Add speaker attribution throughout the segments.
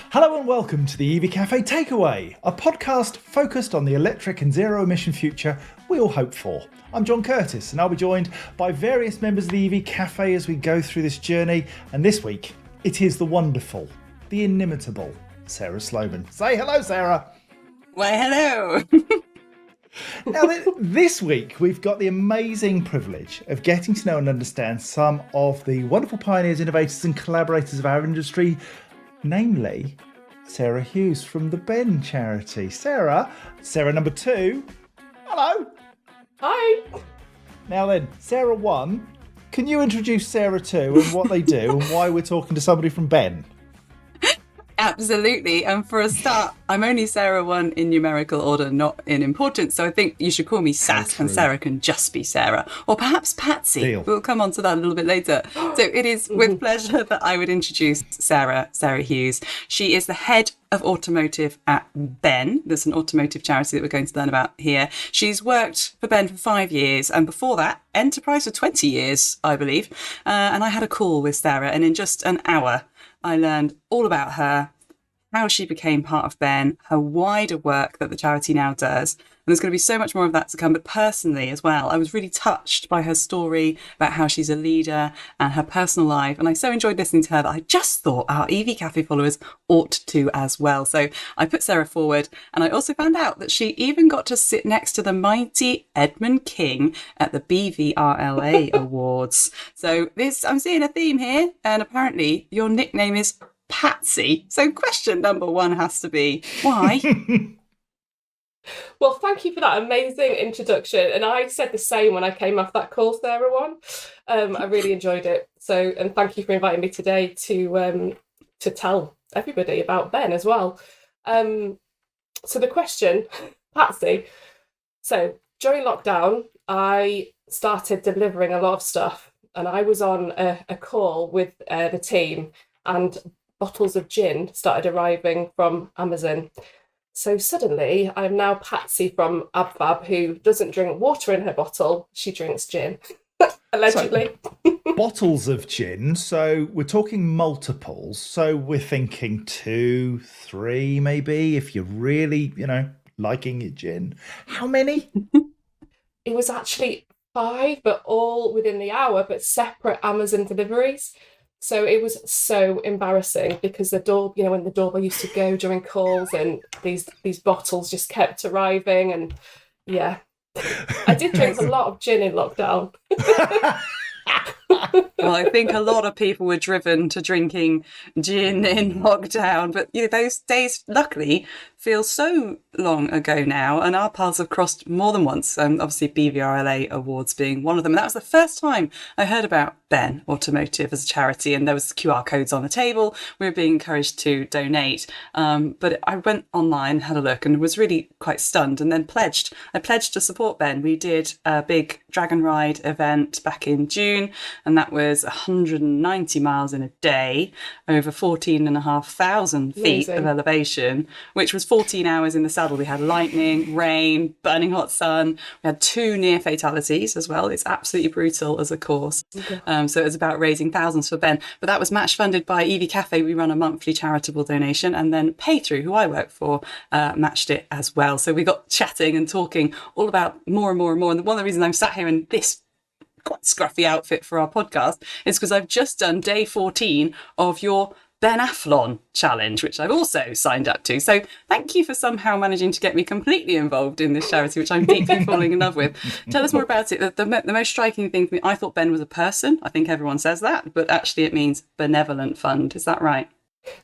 Speaker 1: Hello and welcome to the Eevee Cafe Takeaway, a podcast focused on the electric and zero emission future we all hope for. I'm John Curtis and I'll be joined by various members of the Eevee Cafe as we go through this journey. And this week, it is the wonderful, the inimitable Sara Sloman. Say hello, Sara.
Speaker 2: Why, hello.
Speaker 1: Now, this week, we've got the amazing privilege of getting to know and understand some of the wonderful pioneers, innovators and collaborators of our industry, namely Sarah Hughes from the Ben charity. Sarah number 2, hello.
Speaker 3: Hi.
Speaker 1: Now then, Sarah 1, can you introduce Sarah 2 and what they do and why we're talking to somebody from Ben?
Speaker 2: Absolutely. And for a start, I'm only Sarah 1 in numerical order, not in importance. So I think you should call me Sass and Sarah can just be Sarah. Or perhaps Patsy.
Speaker 1: Deal.
Speaker 2: We'll come on to that a little bit later. So it is with pleasure that I would introduce Sarah Hughes. She is the head of Automotive at Ben. There's an automotive charity that we're going to learn about here. She's worked for Ben for 5 years, and before that, Enterprise for 20 years, I believe. And I had a call with Sarah, and in just an hour, I learned all about her, how she became part of Ben, her wider work that the charity now does. And there's going to be so much more of that to come. But personally as well, I was really touched by her story about how she's a leader and her personal life. And I so enjoyed listening to her that I just thought our Eevee Cafe followers ought to as well. So I put Sarah forward, and I also found out that she even got to sit next to the mighty Edmund King at the BVRLA Awards. So I'm seeing a theme here. And apparently your nickname is Patsy. So question number 1 has to be, why?
Speaker 3: Well, thank you for that amazing introduction. And I said the same when I came off that call, Sarah 1. I really enjoyed it. So, and thank you for inviting me today to tell everybody about Ben as well. So the question, Patsy. So during lockdown, I started delivering a lot of stuff, and I was on a call with the team, and bottles of gin started arriving from Amazon. So suddenly I'm now Patsy from AbFab, who doesn't drink water in her bottle, she drinks gin, allegedly.
Speaker 1: So, bottles of gin, so we're talking multiples. So we're thinking 2, 3 maybe, if you're really, liking your gin. How many?
Speaker 3: It was actually 5, but all within the hour, but separate Amazon deliveries. So it was so embarrassing because the door, when the doorbell used to go during calls, and these bottles just kept arriving, and yeah, I did drink a lot of gin in lockdown.
Speaker 2: Well, I think a lot of people were driven to drinking gin in lockdown, but those days, luckily, feel so long ago now, and our paths have crossed more than once. Obviously, BVRLA Awards being one of them. And that was the first time I heard about Ben Automotive as a charity, and there was QR codes on the table. We were being encouraged to donate, but I went online, had a look, and was really quite stunned. And then I pledged to support Ben. We did a big dragon ride event back in June, and that was 190 miles in a day, over 14,500 feet of elevation, which was 14 hours in the saddle. We had lightning, rain, burning hot sun. We had 2 near fatalities as well. It's absolutely brutal as a course. Okay. So it was about raising thousands for Ben. But that was match funded by Eevee Cafe. We run a monthly charitable donation, and then Paythrough, who I work for, matched it as well. So we got chatting and talking all about more and more and more. And one of the reasons I'm sat here in this quite scruffy outfit for our podcast is because I've just done day 14 of your Ben Athlon challenge, which I've also signed up to. So thank you for somehow managing to get me completely involved in this charity, which I'm deeply falling in love with. Tell us more about it. The most striking thing for me, I thought Ben was a person. I think everyone says that, but actually it means benevolent fund. Is that right?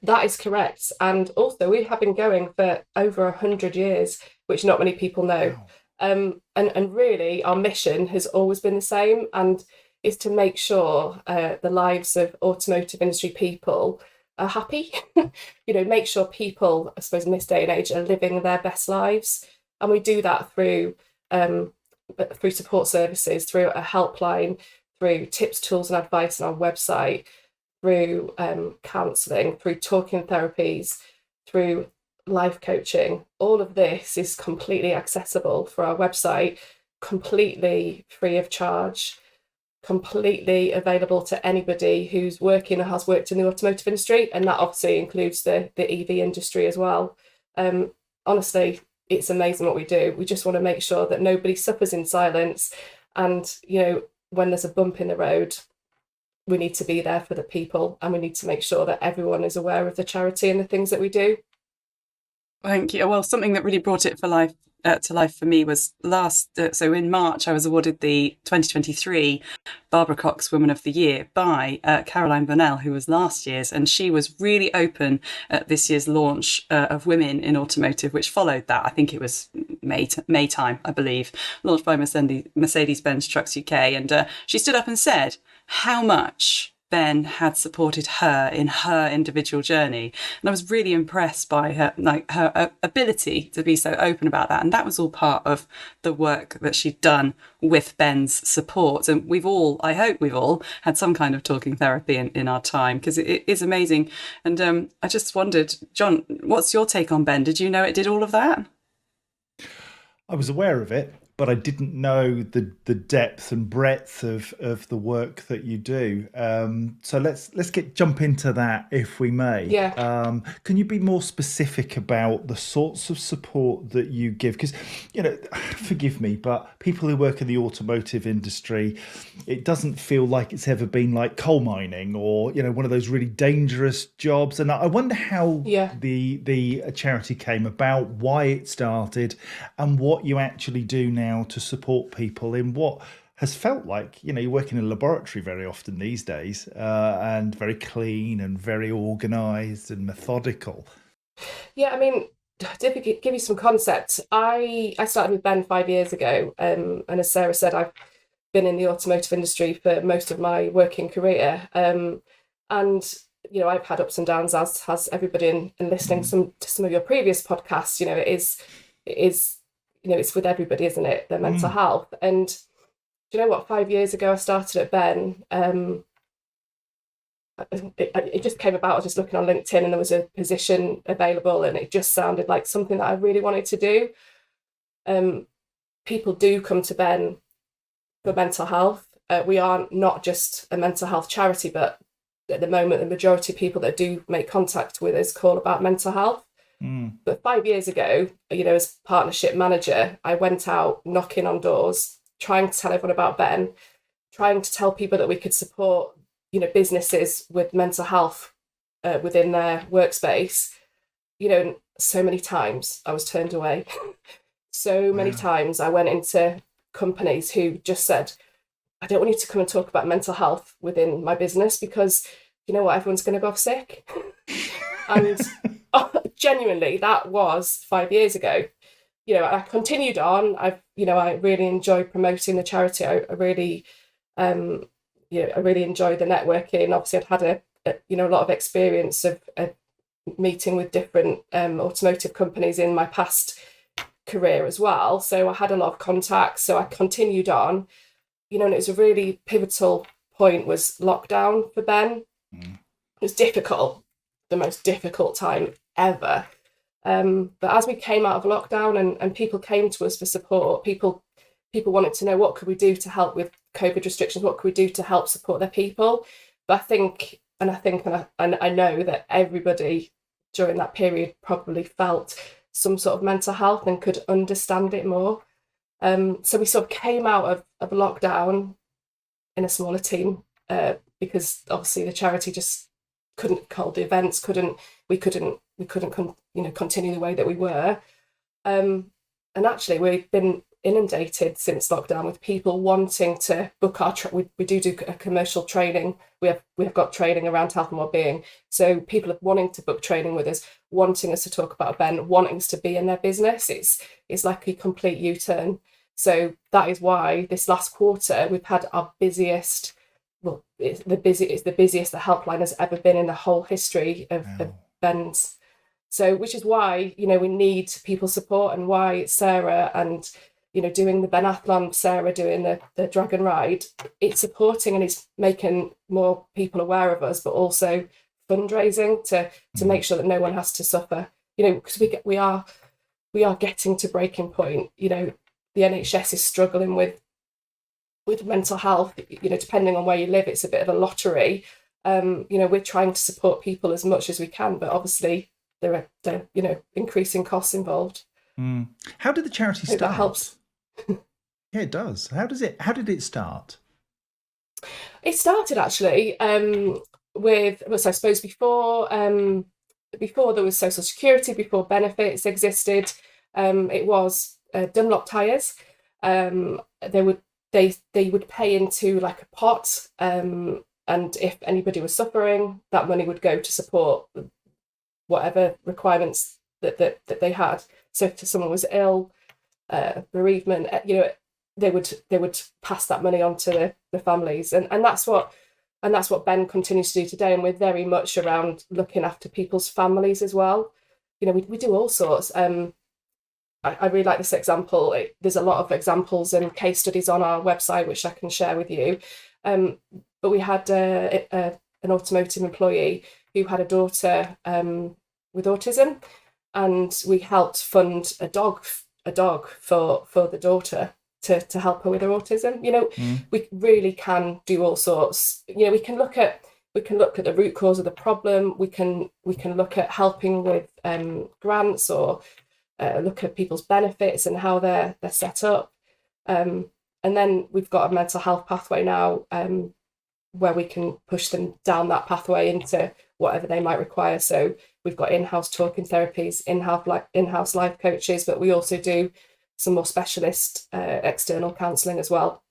Speaker 3: That is correct. And also we have been going for over 100 years, which not many people know. Wow. And really our mission has always been the same, and is to make sure the lives of automotive industry people are happy. Make sure people, I suppose in this day and age, are living their best lives. And we do that through support services, through a helpline, through tips, tools and advice on our website, through counselling, through talking therapies, through life coaching. All of this is completely accessible for our website, completely free of charge. completely available to anybody who's working or has worked in the automotive industry, and that obviously includes the EV industry as well. Honestly, it's amazing what we do. We just want to make sure that nobody suffers in silence, and when there's a bump in the road, we need to be there for the people, and we need to make sure that everyone is aware of the charity and the things that we do.
Speaker 2: Thank you. Well, something that really brought it to life for me was so in March I was awarded the 2023 Barbara Cox Woman of the Year by Caroline Bonnell, who was last year's, and she was really open at this year's launch of Women in Automotive, which followed that. I think it was May time, I believe, launched by Mercedes-Benz Trucks UK, and she stood up and said how much Ben had supported her in her individual journey. And I was really impressed by her ability to be so open about that. And that was all part of the work that she'd done with Ben's support. And I hope we've all had some kind of talking therapy in our time, because it is amazing. And I just wondered, John, what's your take on Ben? Did you know it did all of that?
Speaker 1: I was aware of it, but I didn't know the depth and breadth of the work that you do. So let's jump into that, if we may.
Speaker 3: Yeah.
Speaker 1: Can you be more specific about the sorts of support that you give? Because, forgive me, but people who work in the automotive industry, it doesn't feel like it's ever been like coal mining or, one of those really dangerous jobs. And I wonder how the charity came about, why it started, and what you actually do now to support people in what has felt like, you work in a laboratory very often these days, and very clean and very organised and methodical.
Speaker 3: Yeah, I mean, to give you some concept, I started with Ben 5 years ago, and as Sarah said, I've been in the automotive industry for most of my working career, and I've had ups and downs, as has everybody, in listening to some of your previous podcasts. It is it's with everybody, isn't it? Their mental health. And do you know what? 5 years ago, I started at Ben. It just came about. I was just looking on LinkedIn, and there was a position available, and it just sounded like something that I really wanted to do. People do come to Ben for mental health. We are not just a mental health charity, but at the moment, the majority of people that do make contact with us call about mental health. But 5 years ago, as partnership manager, I went out knocking on doors, trying to tell everyone about Ben, trying to tell people that we could support, businesses with mental health within their workspace. And so many times I was turned away. So many times I went into companies who just said, I don't want you to come and talk about mental health within my business, because you know what, everyone's going to go off sick. And genuinely, that was 5 years ago. I continued on. I really enjoy promoting the charity. I really enjoy the networking. Obviously, I'd had a lot of experience of meeting with different automotive companies in my past career as well. So I had a lot of contacts. So I continued on. And it was a really pivotal point was lockdown for Ben. It was difficult, the most difficult time ever. But as we came out of lockdown and people came to us for support, people wanted to know, what could we do to help with COVID restrictions? What could we do to help support their people? But I know that everybody during that period probably felt some sort of mental health and could understand it more. So we sort of came out of lockdown in a smaller team, because obviously the charity just couldn't hold the events, we couldn't continue the way that we were. And actually we've been inundated since lockdown with people wanting to book our we do a commercial training. We have got training around health and wellbeing. So people are wanting to book training with us, wanting us to talk about Ben, wanting us to be in their business. It's like a complete U-turn. So that is why this last quarter we've had our busiest. Well, it's the busiest the helpline has ever been in the whole history of Ben's. So, which is why we need people's support, and why Sarah and doing the Benathlon, Sarah doing the Dragon Ride, it's supporting and it's making more people aware of us, but also fundraising to make sure that no one has to suffer. Because we are getting to breaking point. The NHS is struggling with with mental health, depending on where you live, it's a bit of a lottery. We're trying to support people as much as we can, but obviously there are increasing costs involved.
Speaker 1: How did the charity start?
Speaker 3: That helps.
Speaker 1: Yeah, it does. How did it start?
Speaker 3: It started actually I suppose before there was social security, before benefits existed, it was Dunlop tyres. They would pay into like a pot, and if anybody was suffering, that money would go to support whatever requirements that they had. So if someone was ill, bereavement, they would pass that money on to the families, and that's what Ben continues to do today. And we're very much around looking after people's families as well. We do all sorts. I really like this example. There's a lot of examples and case studies on our website which I can share with you. But we had an automotive employee who had a daughter with autism, and we helped fund a dog for the daughter to help her with her autism. We really can do all sorts. We can look at the root cause of the problem. We can look at helping with grants, or look at people's benefits and how they're set up. And then we've got a mental health pathway now, where we can push them down that pathway into whatever they might require. So we've got in-house talking therapies, in-house life coaches, but we also do some more specialist external counselling as well.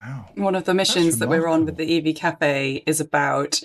Speaker 1: Wow.
Speaker 2: One of the missions that we're on with the Eevee Cafe is about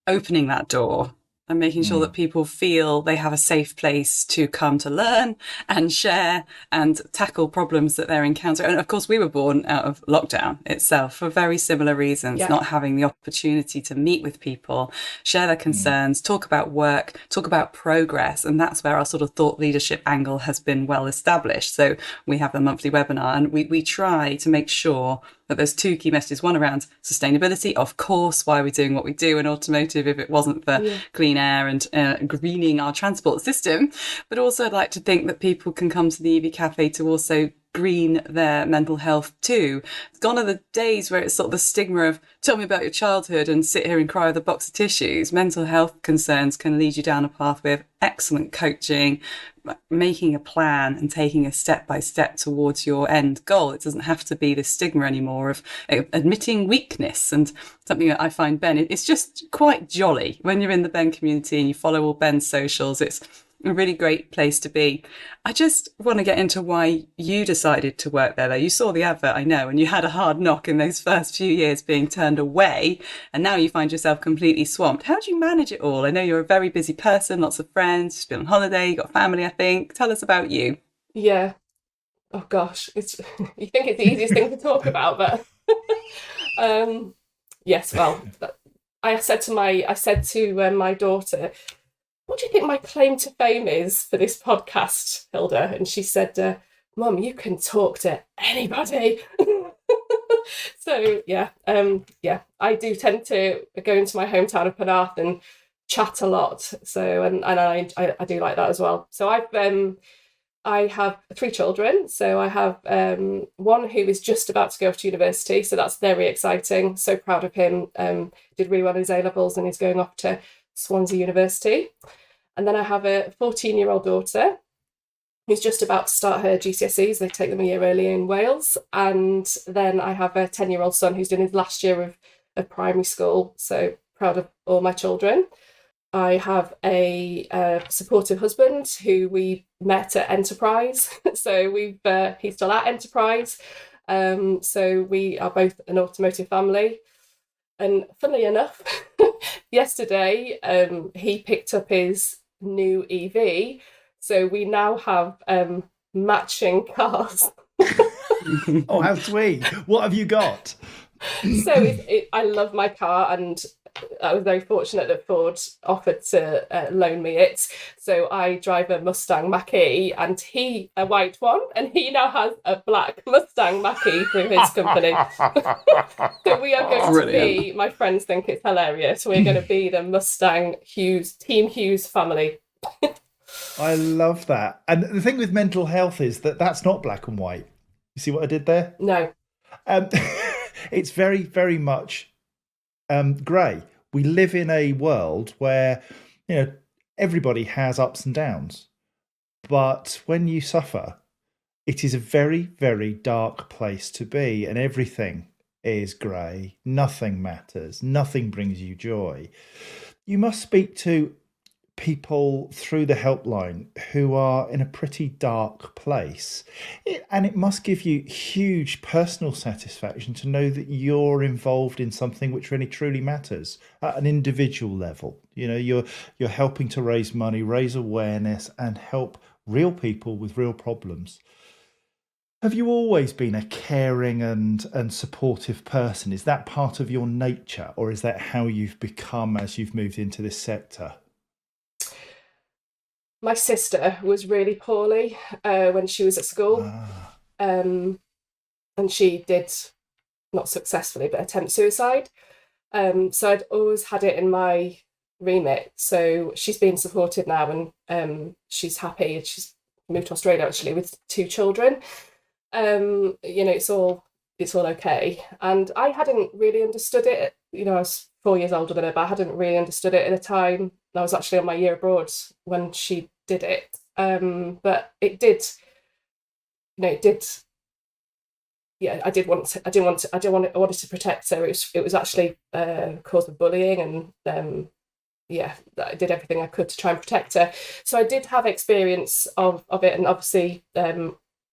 Speaker 2: opening that door and making sure that people feel they have a safe place to come to learn and share and tackle problems that they're encountering. And of course, we were born out of lockdown itself for very similar reasons, not having the opportunity to meet with people, share their concerns, talk about work, talk about progress. And that's where our sort of thought leadership angle has been well established. So we have the monthly webinar, and we try to make sure that there's two key messages. One around sustainability, of course, why we're doing what we do in automotive if it wasn't for clean air and greening our transport system. But also I'd like to think that people can come to the Eevee Cafe to also green their mental health too. Gone are the days where it's sort of the stigma of tell me about your childhood and sit here and cry with a box of tissues. Mental health concerns can lead you down a pathway of excellent coaching, making a plan and taking a step by step towards your end goal. It doesn't have to be this stigma anymore of admitting weakness. And something that I find, Ben, it's just quite jolly when you're in the Ben community and you follow all Ben's socials. It's a really great place to be. I just want to get into why you decided to work there, though. You saw the advert, I know, and you had a hard knock in those first few years being turned away, and now you find yourself completely swamped. How do you manage it all? I know you're a very busy person, lots of friends, you've been on holiday, you've got family, I think. Tell us about you.
Speaker 3: Yeah. Oh gosh, it's you think it's the easiest thing to talk about, but yes. Well, I said to my daughter, what do you think my claim to fame is for this podcast, Hilda? And she said, Mum, you can talk to anybody. So I do tend to go into my hometown of Penarth and chat a lot. So and I do like that as well. So I have 3 children. So I have one who is just about to go off to university. So that's very exciting. So proud of him. Did really well in his A-levels and he's going off to Swansea University. And then I have a 14-year-old daughter who's just about to start her GCSEs. They take them a year early in Wales. And then I have a 10-year-old son who's doing his last year of primary school. So proud of all my children. I have a supportive husband who we met at Enterprise. So he's still at Enterprise. So we are both an automotive family. And funnily enough, yesterday he picked up his new Eevee. So we now have matching cars.
Speaker 1: Oh, how sweet. What have you got?
Speaker 3: So I love my car, and I was very fortunate that Ford offered to loan me it. So I drive a Mustang Mach-E, and he a white one, and he now has a black Mustang Mach-E through his company. So we are going to be, my friends think it's hilarious, we're going to be the Mustang Hughes, Team Hughes family.
Speaker 1: I love that. And the thing with mental health is that that's not black and white. You see what I did there?
Speaker 3: No.
Speaker 1: it's very, very much grey. We live in a world where, everybody has ups and downs. But when you suffer, it is a very, very dark place to be, and everything is grey. Nothing matters. Nothing brings you joy. You must speak to people through the helpline who are in a pretty dark place. And it must give you huge personal satisfaction to know that you're involved in something which really truly matters at an individual level. You're helping to raise money, raise awareness, and help real people with real problems. Have you always been a caring and supportive person? Is that part of your nature, or is that how you've become as you've moved into this sector?
Speaker 3: My sister was really poorly when she was at school, and she did, not successfully, but attempt suicide. So I'd always had it in my remit. So she's been supported now, and she's happy. She's moved to Australia actually with 2 children. It's all okay. And I hadn't really understood it. I was 4 years older than her, but I hadn't really understood it at the time. I was actually on my year abroad when she did it. But it did, yeah, I wanted to protect her. It was actually caused of bullying, and I did everything I could to try and protect her. So I did have experience of it, and obviously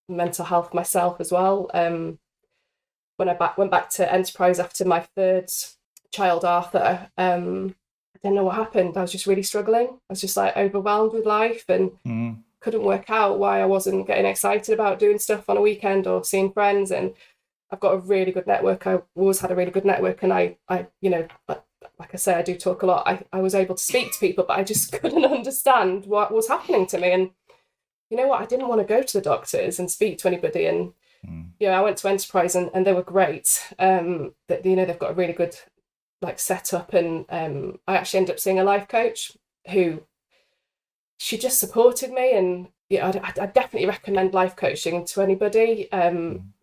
Speaker 3: mental health myself as well. When I went back to Enterprise after my 3rd child, Arthur, I didn't know what happened. I was just really struggling. I was just like overwhelmed with life, and couldn't work out why I wasn't getting excited about doing stuff on a weekend or seeing friends. And I've got a really good network. I always had a really good network, and I like I say, I do talk a lot. I was able to speak to people, but I just couldn't understand what was happening to me. And you know what? I didn't want to go to the doctors and speak to anybody. And I went to Enterprise, and they were great. That they've got a really good setup, and I actually ended up seeing a life coach who, she just supported me. And I definitely recommend life coaching to anybody.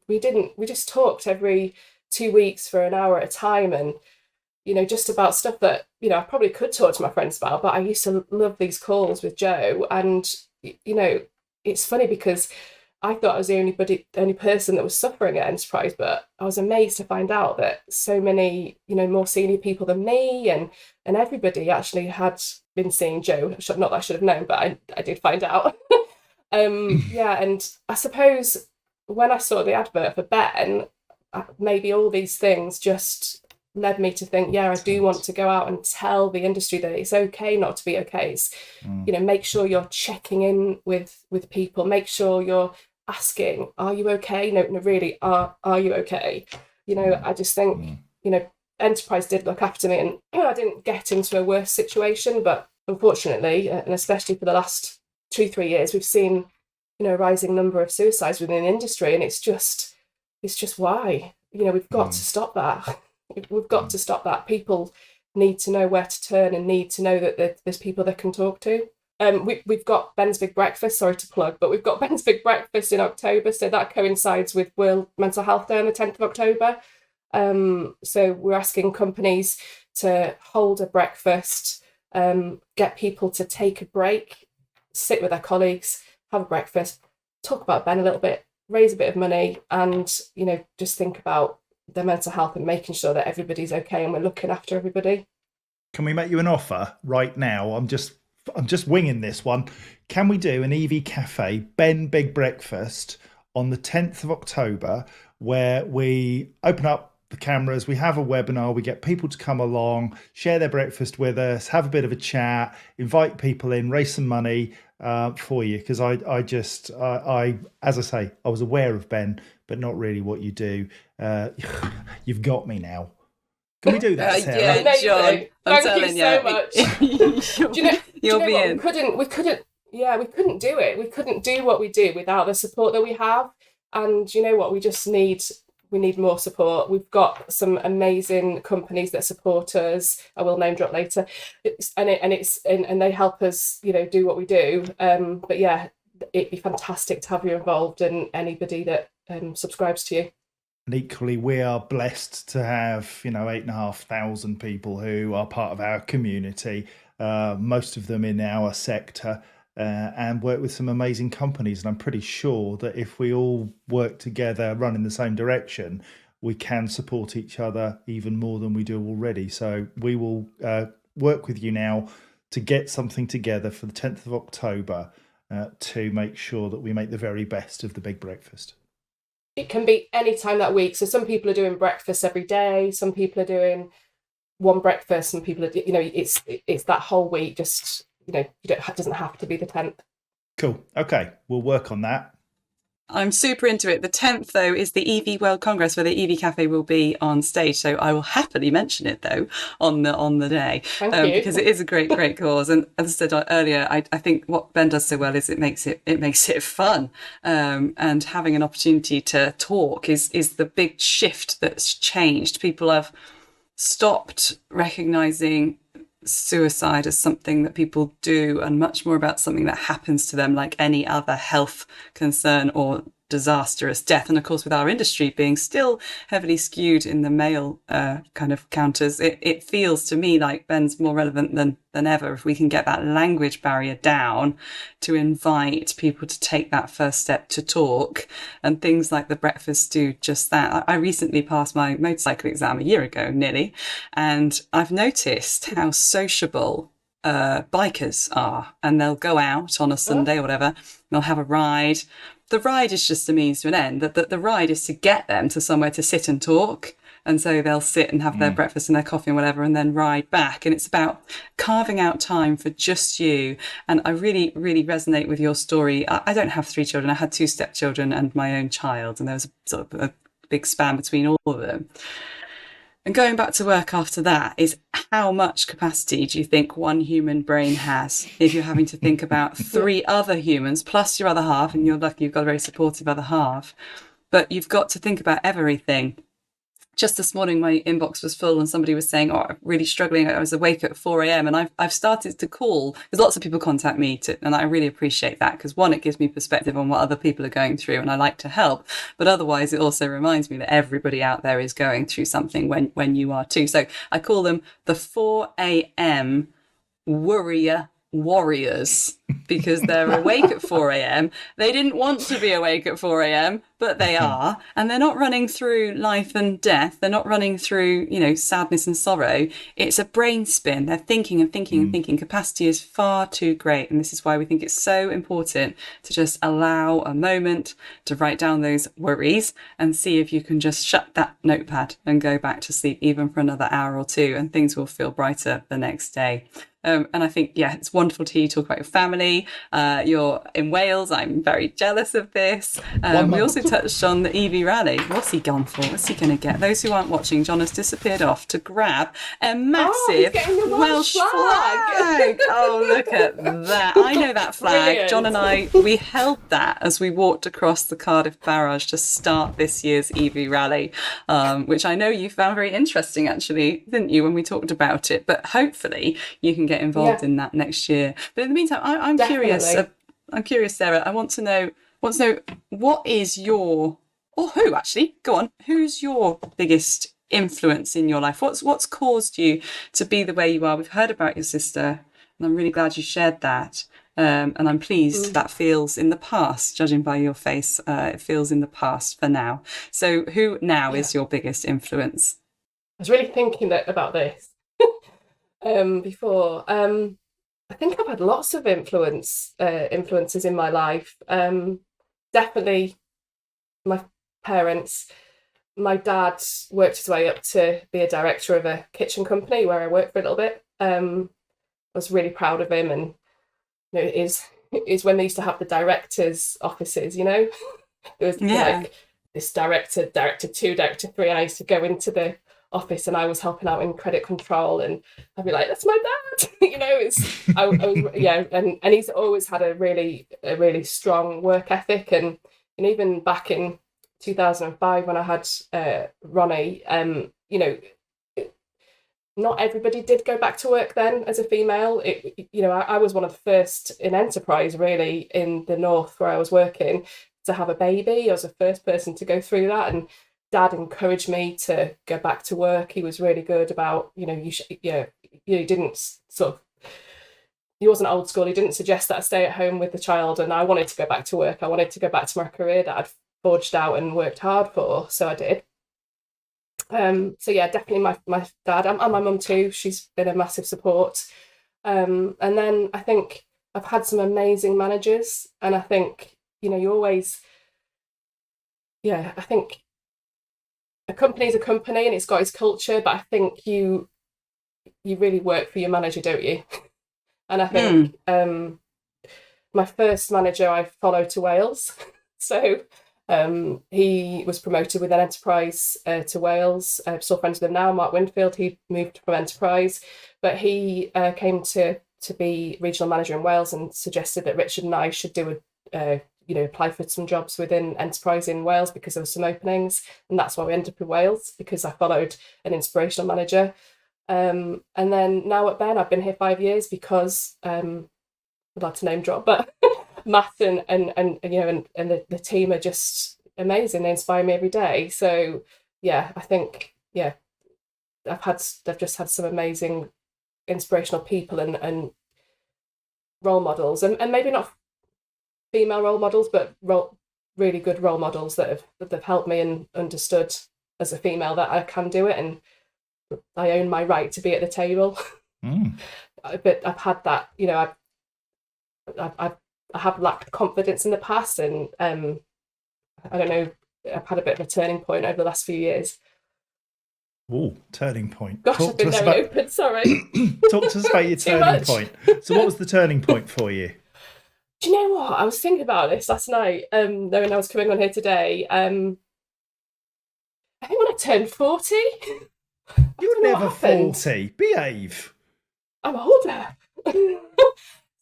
Speaker 3: We just talked every 2 weeks for an hour at a time, and just about stuff that I probably could talk to my friends about, but I used to love these calls with Joe. And it's funny because I thought I was the only person that was suffering at Enterprise, but I was amazed to find out that so many, more senior people than me and everybody actually had been seeing Joe. Not that I should have known, but I did find out. And I suppose when I saw the advert for Ben, maybe all these things just led me to think, I do want to go out and tell the industry that it's okay not to be okay. It's, make sure you're checking in with people, make sure you're asking, are you okay? No, really, are you okay? I just think, Enterprise did look after me, and I didn't get into a worse situation. But unfortunately, and especially for the last 2-3 years, we've seen, a rising number of suicides within the industry, and it's just why, we've got to stop that. We've got to stop that. People need to know where to turn, and need to know that there's people they can talk to. We've got Ben's Big Breakfast, sorry to plug, but we've got Ben's Big Breakfast in October, so that coincides with World Mental Health Day on the 10th of October. So we're asking companies to hold a breakfast, get people to take a break, sit with their colleagues, have a breakfast, talk about Ben a little bit, raise a bit of money, and just think about their mental health and making sure that everybody's okay and we're looking after everybody.
Speaker 1: Can we make you an offer right now? I'm just winging this one. Can we do an Eevee Cafe Ben Big Breakfast on the 10th of October, where we open up the cameras, we have a webinar, we get people to come along, share their breakfast with us, have a bit of a chat, invite people in, raise some money for you? Because I as I say, I was aware of Ben, but not really what you do. You've got me now. Can we do that, Sarah?
Speaker 2: Yeah, John,
Speaker 3: Thank you so much. We couldn't do it. We couldn't do what we do without the support that we have. And you know what? We need more support. We've got some amazing companies that support us. I will name drop later. And they help us, do what we do. But yeah, it'd be fantastic to have you involved, and anybody that subscribes to you.
Speaker 1: And equally, we are blessed to have, 8,500 people who are part of our community, most of them in our sector, and work with some amazing companies. And I'm pretty sure that if we all work together, run in the same direction, we can support each other even more than we do already. So we will work with you now to get something together for the 10th of October to make sure that we make the very best of the big breakfast.
Speaker 3: It can be any time that week. So some people are doing breakfast every day. Some people are doing one breakfast. Some people are, it's that whole week. Just, it doesn't have to be the 10th.
Speaker 1: Cool. Okay. We'll work on that.
Speaker 2: I'm super into it. The 10th, though, is the Eevee World Congress where the Eevee Cafe will be on stage. So I will happily mention it, though, on the day.
Speaker 3: Thank you.
Speaker 2: Because it is a great cause. And as I said earlier, I think what Ben does so well is it makes it fun. And having an opportunity to talk is the big shift that's changed. People have stopped recognising suicide as something that people do and much more about something that happens to them like any other health concern or disastrous death. And of course, with our industry being still heavily skewed in the male kind of counters, it feels to me like Ben's more relevant than ever if we can get that language barrier down to invite people to take that first step to talk. And things like the breakfast do just that. I recently passed my motorcycle exam a year ago, nearly, and I've noticed how sociable bikers are, and they'll go out on a Sunday or whatever, and they'll have a ride. The ride is just a means to an end. The ride is to get them to somewhere to sit and talk. And so they'll sit and have their breakfast and their coffee and whatever, and then ride back. And it's about carving out time for just you. And I really, really resonate with your story. I don't have 3 children. I had 2 stepchildren and my own child. And there was sort of a big span between all of them. And going back to work after that is how much capacity do you think one human brain has if you're having to think about 3 other humans plus your other half, and you're lucky you've got a very supportive other half, but you've got to think about everything. Just this morning, my inbox was full and somebody was saying, I'm really struggling. I was awake at 4 a.m. and I've started to call because lots of people contact me and I really appreciate that because one, it gives me perspective on what other people are going through and I like to help. But otherwise, it also reminds me that everybody out there is going through something when you are too. So I call them the 4 a.m. worrier warriors because they're awake at 4 a.m. They didn't want to be awake at 4 a.m, but they are. And they're not running through life and death. They're not running through, sadness and sorrow. It's a brain spin. They're thinking and thinking and thinking. Capacity is far too great. And this is why we think it's so important to just allow a moment to write down those worries and see if you can just shut that notepad and go back to sleep even for another hour or 2 and things will feel brighter the next day. And I think, it's wonderful to hear you talk about your family. You're in Wales. I'm very jealous of this. We also touched on the Eevee rally. What's he gone for? What's he going to get? Those who aren't watching, John has disappeared off to grab a massive Welsh flag. Oh, look at that. I know that flag. Brilliant. John and I, we held that as we walked across the Cardiff barrage to start this year's Eevee rally, which I know you found very interesting, actually, didn't you, when we talked about it? But hopefully you can get involved in that next year. But in the meantime, I'm curious. I'm curious, Sarah. I want to know what is your, or who actually? Go on. Who's your biggest influence in your life? What's caused you to be the way you are? We've heard about your sister, and I'm really glad you shared that. And I'm pleased that feels in the past. Judging by your face, it feels in the past for now. So, who now is your biggest influence?
Speaker 3: I was really thinking about this. Before. I think I've had lots of influences in my life. Definitely my parents. My dad worked his way up to be a director of a kitchen company where I worked for a little bit. I was really proud of him, and it is when they used to have the directors' offices. There was like this director 2, director 3, and I used to go into the office and I was helping out in credit control and I'd be like, that's my dad. I was and he's always had a really strong work ethic, and even back in 2005 when I had Ronnie, not everybody did go back to work then as a female. I was one of the first in enterprise really in the north where I was working to have a baby. I was the first person to go through that, and dad encouraged me to go back to work. He was really good about, he didn't sort of, he wasn't old school. He didn't suggest that I stay at home with the child, and I wanted to go back to work. I wanted to go back to my career that I'd forged out and worked hard for, so I did. So yeah, definitely my dad and my mum too. She's been a massive support. And then I think I've had some amazing managers, and I think, you always, I think a company is a company and it's got its culture, but I think you really work for your manager, don't you? And I think my first manager I followed to Wales. So he was promoted within Enterprise to Wales. I'm still friends with him now, Mark Winfield. He moved from Enterprise, but he came to be regional manager in Wales and suggested that Richard and I should do apply for some jobs within Enterprise in Wales because there were some openings, and that's why we ended up in Wales, because I followed an inspirational manager. And then now at Ben, I've been here 5 years because I'd like to name drop, but Matt and the team are just amazing. They inspire me every day. So yeah, I think I've just had some amazing inspirational people and role models, and maybe not female role models, but really good role models that have helped me and understood as a female that I can do it, and I own my right to be at the table. But I've had that, I have lacked confidence in the past, and I don't know, I've had a bit of a turning point over the last few years.
Speaker 1: Oh, turning point.
Speaker 3: Gosh, I've been very open, sorry.
Speaker 1: Talk to us about your turning point. So what was the turning point for you?
Speaker 3: Do you know what? I was thinking about this last night, when I was coming on here today. I think when I turned 40.
Speaker 1: You're never 40. Behave.
Speaker 3: I'm older.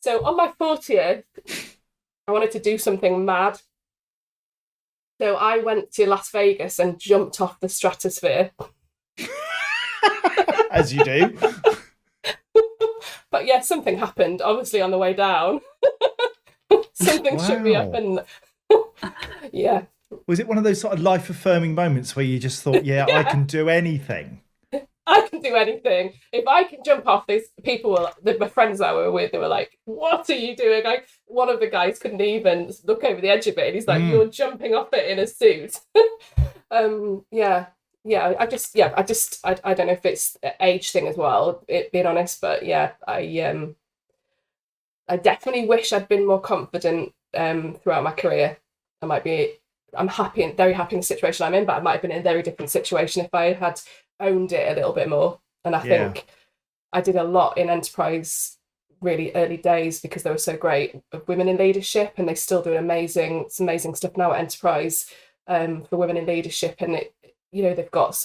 Speaker 3: So on my 40th, I wanted to do something mad. So I went to Las Vegas and jumped off the stratosphere.
Speaker 1: As you do.
Speaker 3: But yeah, something happened, obviously, on the way down. Something shook me up, and yeah.
Speaker 1: Was it one of those sort of life-affirming moments where you just thought, yeah, I can do anything?
Speaker 3: I can do anything. If I can jump off this, my friends that I were with, they were like, what are you doing? One of the guys couldn't even look over the edge of it, and he's like, you're jumping off it in a suit. I don't know if it's an age thing as well, being honest, but yeah, I definitely wish I'd been more confident throughout my career. I'm happy and very happy in the situation I'm in, but I might have been in a very different situation if I had owned it a little bit more. And I think I did a lot in Enterprise really early days because they were so great of women in leadership, and they still do some amazing stuff now at Enterprise for women in leadership. And they've got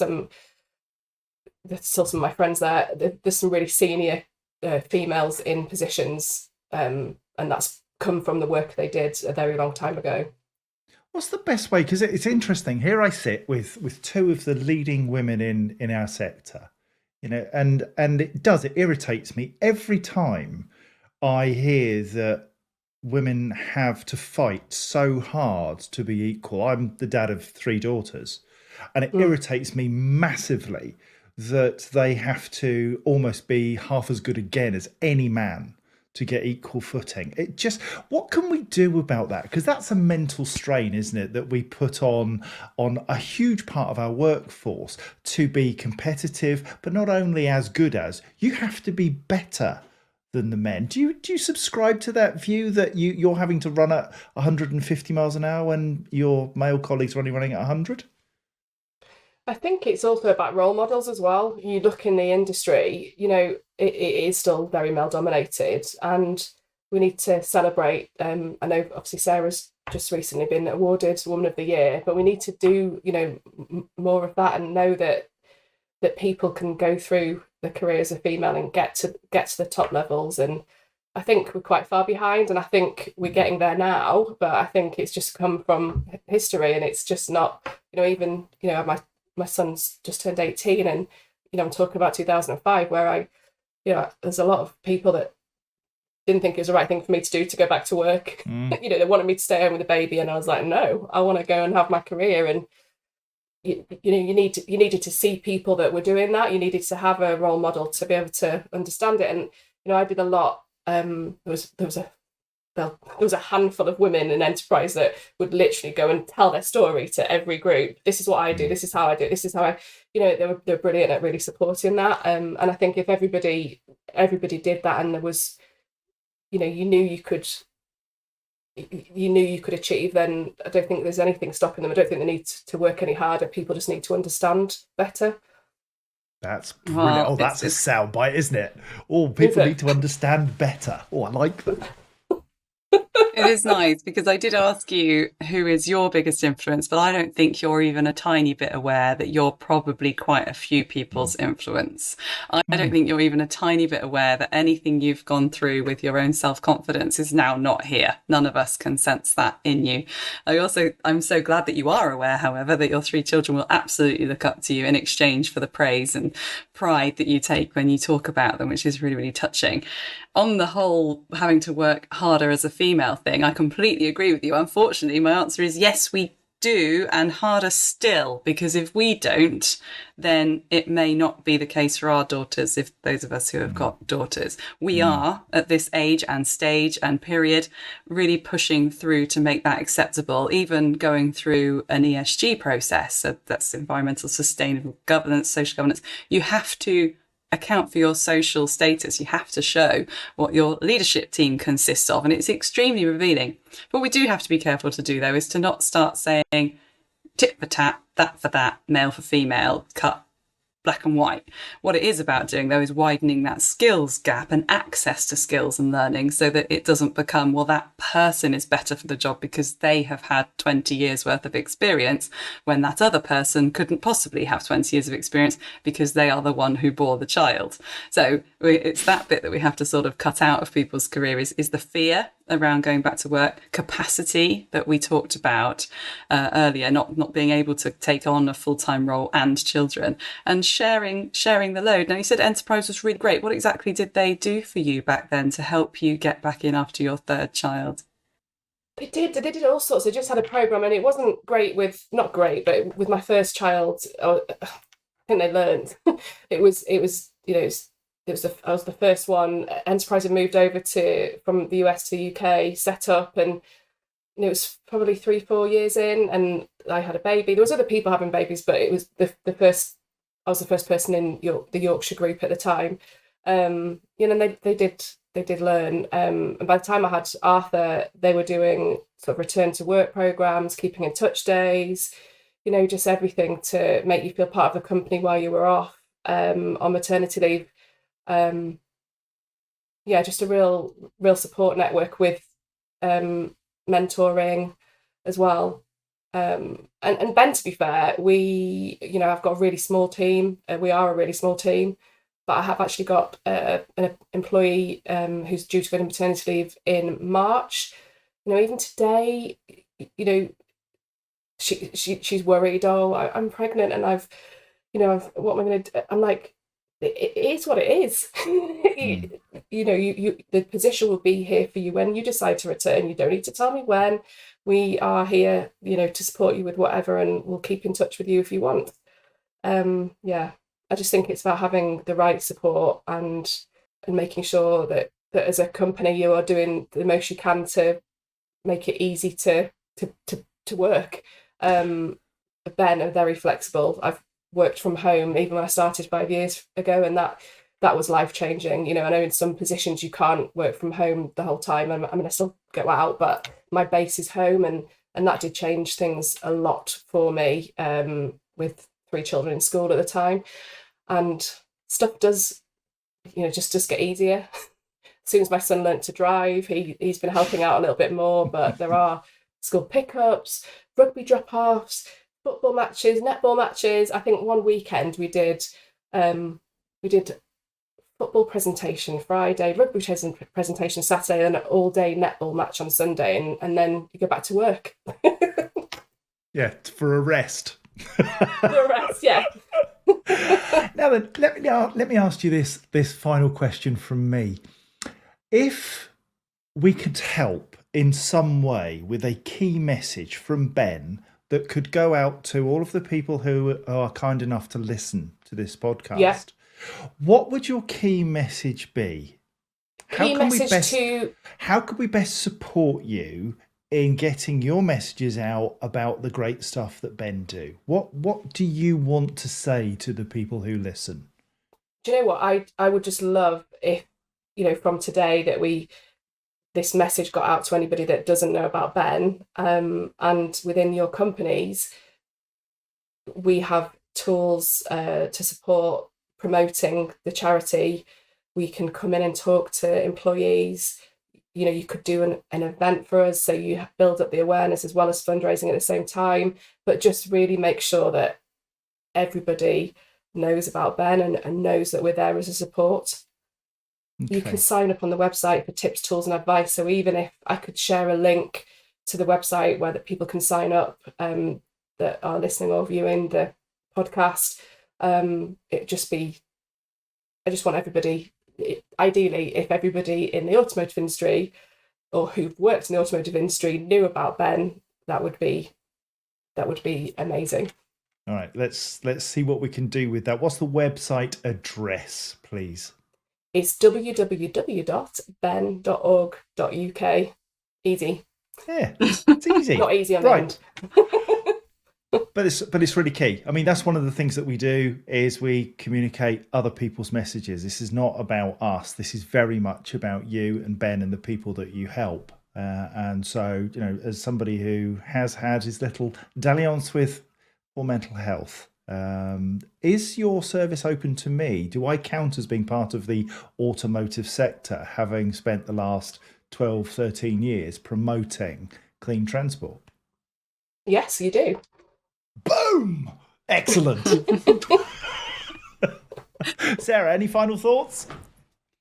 Speaker 3: there's still some of my friends there. There's some really senior females in positions, and that's come from the work they did a very long time ago.
Speaker 1: What's the best way? Because it's interesting. Here I sit with two of the leading women in our sector, and it irritates me every time I hear that women have to fight so hard to be equal. I'm the dad of 3 daughters, and it irritates me massively that they have to almost be half as good again as any man to get equal footing. What can we do about that? Because that's a mental strain, isn't it, that we put on a huge part of our workforce to be competitive, but not only as good as, you have to be better than the men. Do you subscribe to that view that you're having to run at 150 miles an hour when your male colleagues are only running at 100?
Speaker 3: I think it's also about role models as well. You look in the industry, it is still very male dominated, and we need to celebrate. I know obviously Sarah's just recently been awarded Woman of the Year, but we need to do, more of that, and know that people can go through the career as a female and get to the top levels. And I think we're quite far behind, and I think we're getting there now, but I think it's just come from history, and it's just not, my son's just turned 18, and I'm talking about 2005, where there's a lot of people that didn't think it was the right thing for me to do, to go back to work. They wanted me to stay home with the baby, and I was like, no, I want to go and have my career. And you needed to see people that were doing that. You needed to have a role model to be able to understand it. And I did a lot. There was a handful of women in enterprise that would literally go and tell their story to every group. This is what I do. This is how I do it. This is how I, they were brilliant at really supporting that. And I think if everybody did that, and there was, you knew you could achieve, then I don't think there's anything stopping them. I don't think they need to work any harder. People just need to understand better.
Speaker 1: That's brilliant. That's a soundbite, isn't it? People need to understand better. I like that.
Speaker 2: It is nice, because I did ask you who is your biggest influence, but I don't think you're even a tiny bit aware that you're probably quite a few people's influence. I don't think you're even a tiny bit aware that anything you've gone through with your own self-confidence is now not here. None of us can sense that in you. I'm so glad that you are aware, however, that your 3 children will absolutely look up to you in exchange for the praise and pride that you take when you talk about them, which is really, really touching. On the whole, having to work harder as a female thing, I completely agree with you. Unfortunately, my answer is yes, we do, and harder still, because if we don't, then it may not be the case for our daughters, if those of us who have got daughters. We are, at this age and stage and period, really pushing through to make that acceptable, even going through an ESG process. So that's environmental sustainable governance, social governance. You have to account for your social status. You have to show what your leadership team consists of, and it's extremely revealing. What we do have to be careful to do, though, is to not start saying tit for tat, that for that, male for female, cut black and white. What it is about doing, though, is widening that skills gap and access to skills and learning, so that it doesn't become, well, that person is better for the job because they have had 20 years worth of experience, when that other person couldn't possibly have 20 years of experience because they are the one who bore the child. So it's that bit that we have to sort of cut out of people's career, is the fear around going back to work, capacity that we talked about earlier, not being able to take on a full-time role and children, and sharing the load. Now, you said enterprise was really great. What exactly did they do for you back then to help you get back in after your 3rd child?
Speaker 3: They did all sorts. They just had a program, and it wasn't great not great, but with my first child, I think they learned. I was the first one. Enterprise had moved over from the US to the UK, set up, and it was probably 3-4 years in, and I had a baby. There was other people having babies, but it was the first. I was the first person in the Yorkshire group at the time. And they did learn. And by the time I had Arthur, they were doing sort of return to work programs, keeping in touch days, just everything to make you feel part of the company while you were off on maternity leave. Just a real support network with mentoring as well. And Ben, to be fair, I've got a really small team. We are a really small team, but I have actually got an employee who's due to go on maternity leave in March. Even today, she's worried. Oh, I'm pregnant, and what am I going to do? I'm like, it is what it is. The position will be here for you when you decide to return. You don't need to tell me when. We are here, to support you with whatever, and we'll keep in touch with you if you want. I just think it's about having the right support and making sure that as a company you are doing the most you can to make it easy to work. Ben are very flexible. I've worked from home even when I started 5 years ago, and that was life-changing. I know in some positions you can't work from home the whole time. I still go out, but my base is home, and that did change things a lot for me with 3 children in school at the time. And stuff does, just get easier. As soon as my son learnt to drive, he's been helping out a little bit more, but there are school pickups, rugby drop-offs, football matches, netball matches. I think one weekend we did football presentation Friday, rugby presentation Saturday, and an all-day netball match on Sunday, and then you go back to work.
Speaker 1: Yeah, for a rest.
Speaker 3: For a rest, yeah.
Speaker 1: Now then, let me ask you this final question from me. If we could help in some way with a key message from Ben that could go out to all of the people who are kind enough to listen to this podcast,
Speaker 3: Yeah.
Speaker 1: what would your key message be? How can we best support you in getting your messages out about the great stuff that Ben do? What do you want to say to the people who listen?
Speaker 3: Do you know what? I would just love if, from today that this message got out to anybody that doesn't know about Ben. And within your companies, we have tools to support promoting the charity. We can come in and talk to employees. You could do an event for us, so you build up the awareness as well as fundraising at the same time, but just really make sure that everybody knows about Ben and knows that we're there as a support. Okay. You can sign up on the website for tips, tools and advice. So even if I could share a link to the website where that people can sign up that are listening or viewing the podcast, I just want everybody, ideally, if everybody in the automotive industry or who've worked in the automotive industry knew about Ben, that would be amazing.
Speaker 1: All right, let's see what we can do with that. What's the website address, please?
Speaker 3: It's www.ben.org.uk. Easy.
Speaker 1: Yeah, it's easy.
Speaker 3: Not easy on the end.
Speaker 1: But it's really key. I mean, that's one of the things that we do is we communicate other people's messages. This is not about us. This is very much about you and Ben and the people that you help. And so, as somebody who has had his little dalliance with poor mental health, is your service open to me? Do I count as being part of the automotive sector, having spent the last 12, 13 years promoting clean transport?
Speaker 3: Yes, you do.
Speaker 1: Boom! Excellent. Sarah, any final thoughts?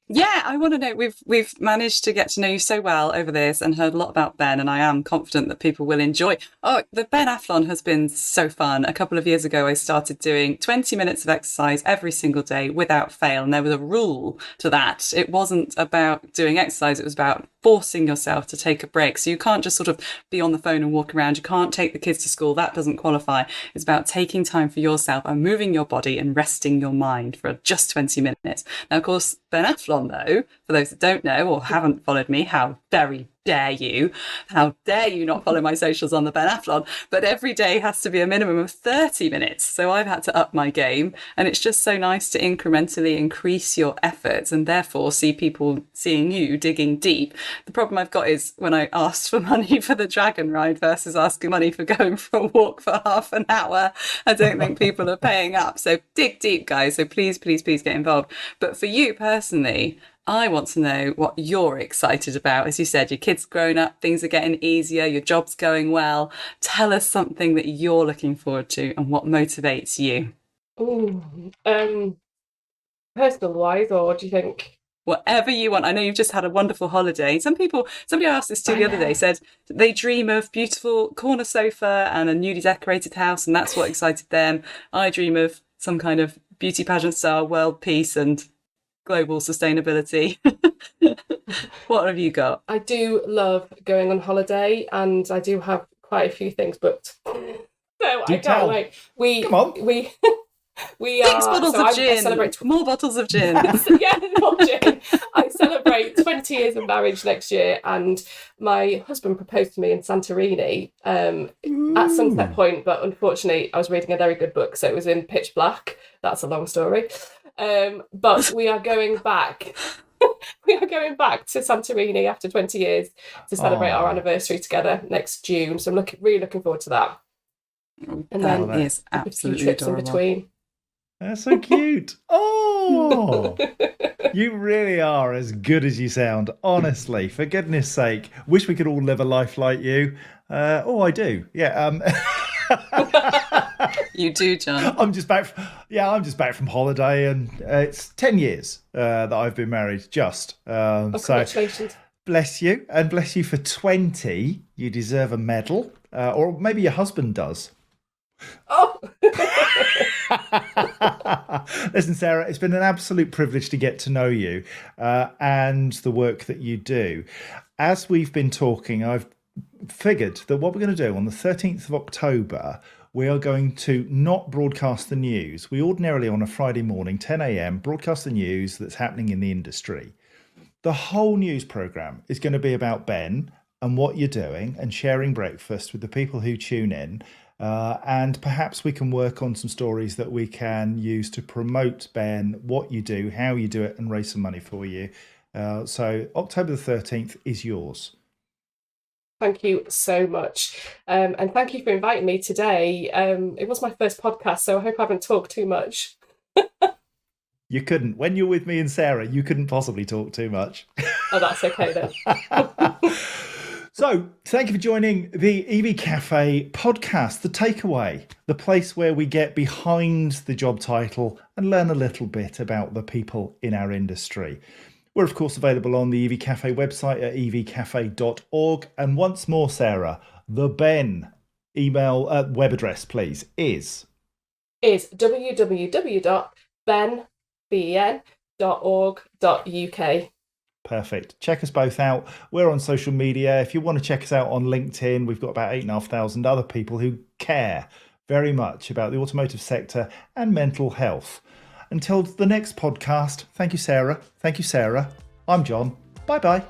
Speaker 2: Yeah, I want to know, we've managed to get to know you so well over this and heard a lot about Ben, and I am confident that people will enjoy. Oh, the Ben Athlon has been so fun. A couple of years ago, I started doing 20 minutes of exercise every single day without fail, and there was a rule to that. It wasn't about doing exercise, it was about forcing yourself to take a break. So you can't just sort of be on the phone and walk around. You can't take the kids to school. That doesn't qualify. It's about taking time for yourself and moving your body and resting your mind for just 20 minutes. Now, of course, Ben Athlon, though, for those that don't know or haven't followed me, how very dare you? How dare you not follow my socials on the Ben Athlon? But every day has to be a minimum of 30 minutes. So I've had to up my game. And it's just so nice to incrementally increase your efforts and therefore see people seeing you digging deep. The problem I've got is when I asked for money for the dragon ride versus asking money for going for a walk for half an hour, I don't think people are paying up. So dig deep, guys. So please, please, please get involved. But for you personally, I want to know what you're excited about. As you said, your kid's grown up, things are getting easier, your job's going well. Tell us something that you're looking forward to and what motivates you.
Speaker 3: Personal wise, or do you think?
Speaker 2: Whatever you want. I know you've just had a wonderful holiday. Somebody I asked this to the other day, said they dream of beautiful corner sofa and a newly decorated house, and that's what excited them. I dream of some kind of beauty pageant style world peace and global sustainability. What have you got? I
Speaker 3: do love going on holiday, and I do have quite a few things booked. So I can't wait. We
Speaker 2: Six bottles of gin. More bottles of gin.
Speaker 3: Yeah, more gin. I celebrate 20 years of marriage next year, and my husband proposed to me in Santorini at Sunset Point, but unfortunately I was reading a very good book, so it was in pitch black. That's a long story. But we are going back. We are going back to Santorini after 20 years to celebrate our anniversary together next June. So I'm really looking forward to that. And
Speaker 2: that is absolutely
Speaker 3: trips
Speaker 2: adorable.
Speaker 3: In between.
Speaker 1: That's so cute. Oh, you really are as good as you sound. Honestly, for goodness sake, wish we could all live a life like you. I do. Yeah.
Speaker 2: You do, John.
Speaker 1: I'm just back from holiday, and it's 10 years that I've been married.
Speaker 3: Congratulations.
Speaker 1: So bless you, and bless you for 20. You deserve a medal, or maybe your husband does.
Speaker 3: Oh.
Speaker 1: Listen, Sarah, it's been an absolute privilege to get to know you and the work that you do. As we've been talking, I've figured that what we're going to do on the 13th of October, we are going to not broadcast the news. We ordinarily on a Friday morning, 10 a.m, broadcast the news that's happening in the industry. The whole news programme is going to be about Ben and what you're doing and sharing breakfast with the people who tune in. And perhaps we can work on some stories that we can use to promote Ben, what you do, how you do it, and raise some money for you. So October the 13th is yours.
Speaker 3: Thank you so much. And thank you for inviting me today. It was my first podcast, so I hope I haven't talked too much.
Speaker 1: You couldn't. When you're with me and Sarah, you couldn't possibly talk too much.
Speaker 3: Oh, that's okay then.
Speaker 1: So, thank you for joining the Eevee Cafe podcast, The Takeaway, the place where we get behind the job title and learn a little bit about the people in our industry. We're, of course, available on the Eevee Cafe website at eeveecafe.org. And once more, Sarah, the Ben email web address, please, is
Speaker 3: www.ben.org.uk.
Speaker 1: Perfect. Check us both out. We're on social media. If you want to check us out on LinkedIn, we've got about 8,500 other people who care very much about the automotive sector and mental health. Until the next podcast, thank you, Sarah. Thank you, Sarah. I'm John. Bye-bye.